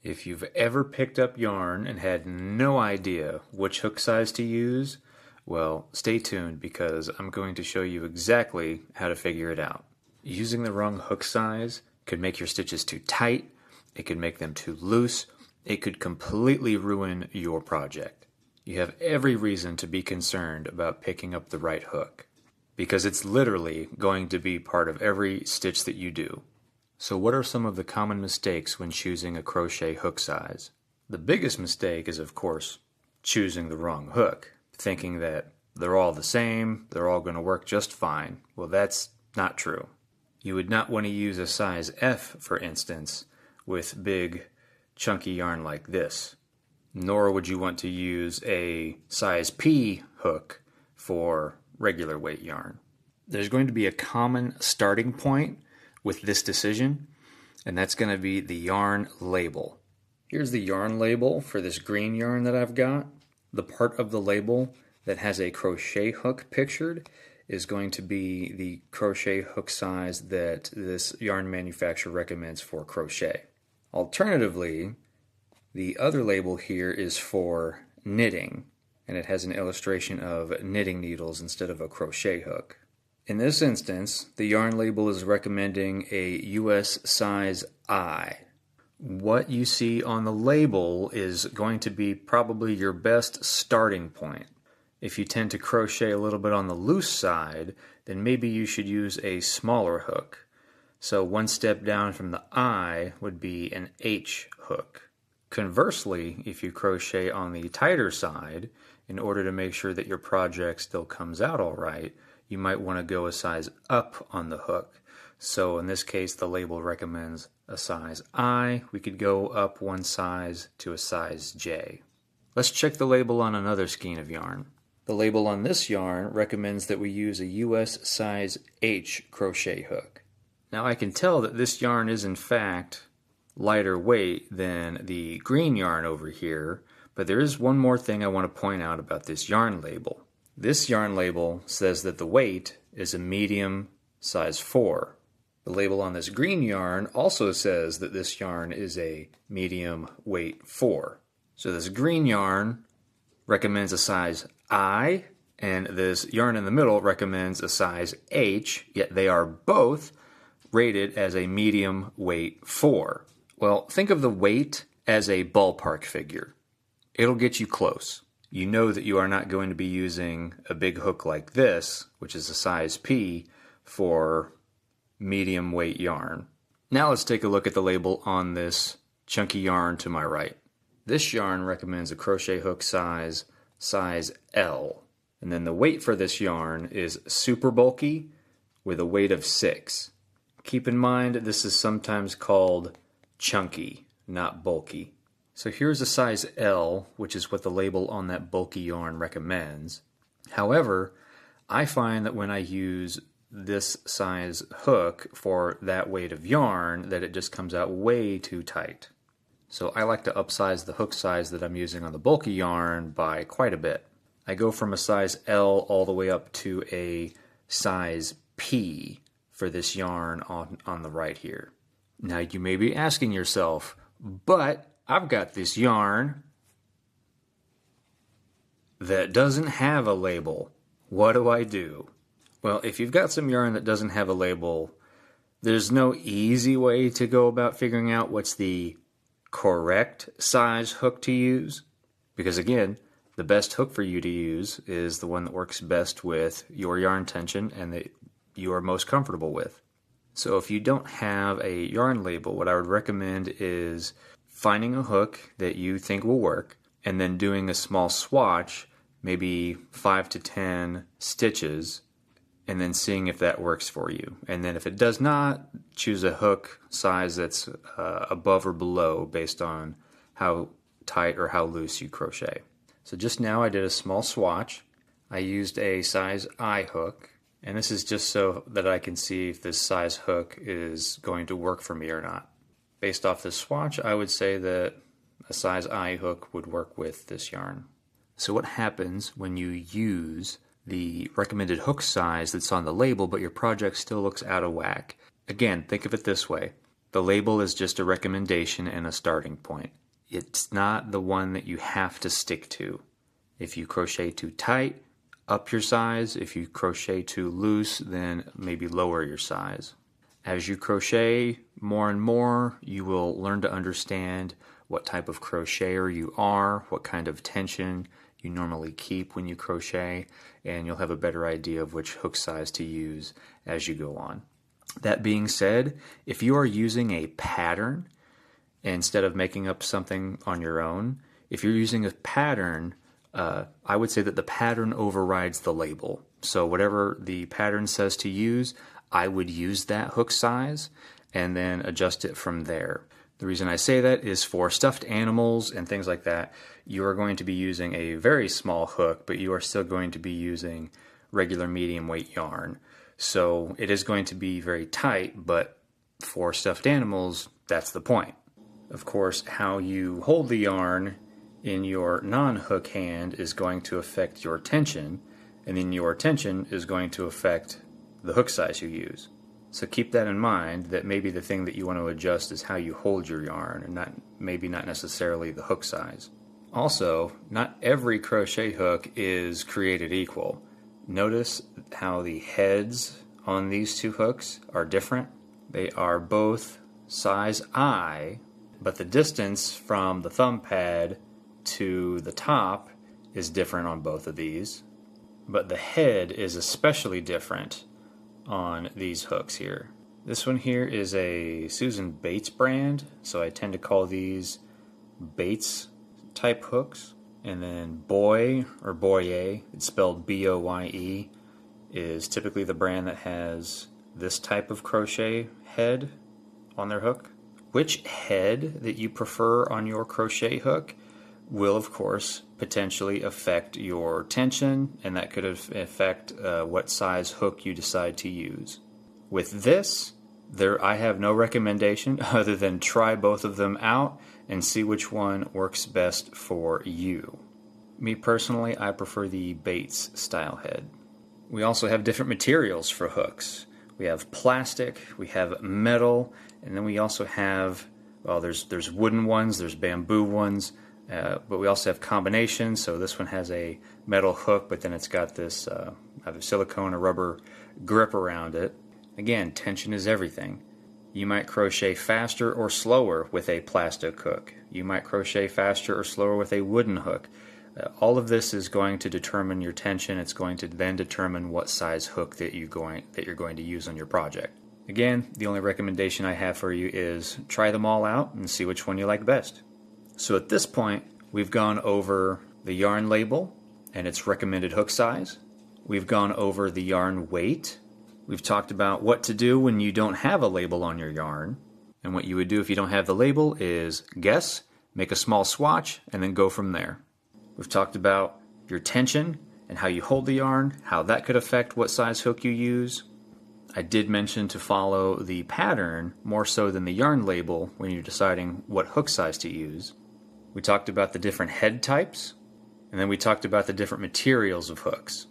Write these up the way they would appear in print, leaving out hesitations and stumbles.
If you've ever picked up yarn and had no idea which hook size to use, well, stay tuned because I'm going to show you exactly how to figure it out. Using the wrong hook size could make your stitches too tight, it could make them too loose, it could completely ruin your project. You have every reason to be concerned about picking up the right hook, because it's literally going to be part of every stitch that you do. So what are some of the common mistakes when choosing a crochet hook size? The biggest mistake is, of course, choosing the wrong hook, thinking that they're all the same, they're all going to work just fine. Well, that's not true. You would not want to use a size F, for instance, with big, chunky yarn like this. Nor would you want to use a size P hook for regular weight yarn. There's going to be a common starting point with this decision, and that's going to be the yarn label. Here's the yarn label for this green yarn that I've got. The part of the label that has a crochet hook pictured is going to be the crochet hook size that this yarn manufacturer recommends for crochet. Alternatively, the other label here is for knitting, and it has an illustration of knitting needles instead of a crochet hook. In this instance, the yarn label is recommending a US size I. What you see on the label is going to be probably your best starting point. If you tend to crochet a little bit on the loose side, then maybe you should use a smaller hook. So one step down from the I would be an H hook. Conversely, if you crochet on the tighter side, in order to make sure that your project still comes out all right, you might want to go a size up on the hook. So in this case, the label recommends a size I. We could go up one size to a size J. Let's check the label on another skein of yarn. The label on this yarn recommends that we use a US size H crochet hook. Now I can tell that this yarn is in fact lighter weight than the green yarn over here, but there is one more thing I want to point out about this yarn label. This yarn label says that the weight is a medium size 4. The label on this green yarn also says that this yarn is a medium weight 4. So this green yarn recommends a size I, and this yarn in the middle recommends a size H, yet they are both rated as a medium weight 4. Well, think of the weight as a ballpark figure. It'll get you close. You know that you are not going to be using a big hook like this, which is a size P, for medium weight yarn. Now let's take a look at the label on this chunky yarn to my right. This yarn recommends a crochet hook size L. And then the weight for this yarn is super bulky with a weight of 6. Keep in mind this is sometimes called chunky, not bulky. So here's a size L, which is what the label on that bulky yarn recommends. However, I find that when I use this size hook for that weight of yarn, that it just comes out way too tight. So I like to upsize the hook size that I'm using on the bulky yarn by quite a bit. I go from a size L all the way up to a size P for this yarn on the right here. Now you may be asking yourself, but I've got this yarn that doesn't have a label. What do I do? Well, if you've got some yarn that doesn't have a label, there's no easy way to go about figuring out what's the correct size hook to use. Because again, the best hook for you to use is the one that works best with your yarn tension and that you are most comfortable with. So if you don't have a yarn label, what I would recommend is finding a hook that you think will work, and then doing a small swatch, maybe 5 to 10 stitches, and then seeing if that works for you. And then if it does not, choose a hook size that's above or below based on how tight or how loose you crochet. So just now I did a small swatch. I used a size I hook, and this is just so that I can see if this size hook is going to work for me or not. Based off this swatch, I would say that a size I hook would work with this yarn. So what happens when you use the recommended hook size that's on the label, but your project still looks out of whack? Again, think of it this way. The label is just a recommendation and a starting point. It's not the one that you have to stick to. If you crochet too tight, up your size. If you crochet too loose, then maybe lower your size. As you crochet more and more, you will learn to understand what type of crocheter you are, what kind of tension you normally keep when you crochet, and you'll have a better idea of which hook size to use as you go on. That being said, if you are using a pattern instead of making up something on your own, if you're using a pattern, I would say that the pattern overrides the label. So whatever the pattern says to use, I would use that hook size and then adjust it from there. The reason I say that is for stuffed animals and things like that, you are going to be using a very small hook, but you are still going to be using regular medium weight yarn. So it is going to be very tight, but for stuffed animals, that's the point. Of course, how you hold the yarn in your non-hook hand is going to affect your tension, and then your tension is going to affect the hook size you use. So keep that in mind, that maybe the thing that you want to adjust is how you hold your yarn, and maybe not necessarily the hook size. Also, not every crochet hook is created equal. Notice how the heads on these two hooks are different. They are both size I, but the distance from the thumb pad to the top is different on both of these. But the head is especially different on these hooks here. This one here is a Susan Bates brand, so I tend to call these Bates type hooks. And then Boye or Boye, it's spelled B-O-Y-E, is typically the brand that has this type of crochet head on their hook. Which head that you prefer on your crochet hook will, of course, potentially affect your tension, and that could affect what size hook you decide to use. With this, I have no recommendation other than try both of them out and see which one works best for you. Me personally, I prefer the Bates style head. We also have different materials for hooks. We have plastic, we have metal, and then we also have, well, there's wooden ones, there's bamboo ones, but we also have combinations. So this one has a metal hook, but then it's got this either silicone or rubber grip around it. Again, tension is everything. You might crochet faster or slower with a plastic hook. You might crochet faster or slower with a wooden hook. All of this is going to determine your tension. It's going to then determine what size hook that you're going to use on your project. Again, the only recommendation I have for you is try them all out and see which one you like best. So at this point, we've gone over the yarn label and its recommended hook size. We've gone over the yarn weight. We've talked about what to do when you don't have a label on your yarn. And what you would do if you don't have the label is guess, make a small swatch, and then go from there. We've talked about your tension and how you hold the yarn, how that could affect what size hook you use. I did mention to follow the pattern more so than the yarn label when you're deciding what hook size to use. We talked about the different head types, and then we talked about the different materials of hooks,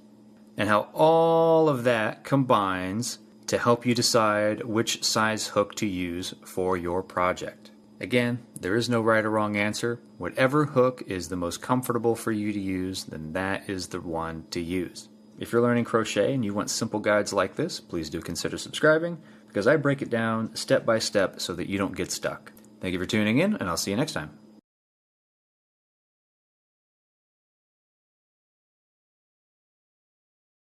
and how all of that combines to help you decide which size hook to use for your project. Again, there is no right or wrong answer. Whatever hook is the most comfortable for you to use, then that is the one to use. If you're learning crochet and you want simple guides like this, please do consider subscribing, because I break it down step by step so that you don't get stuck. Thank you for tuning in, and I'll see you next time.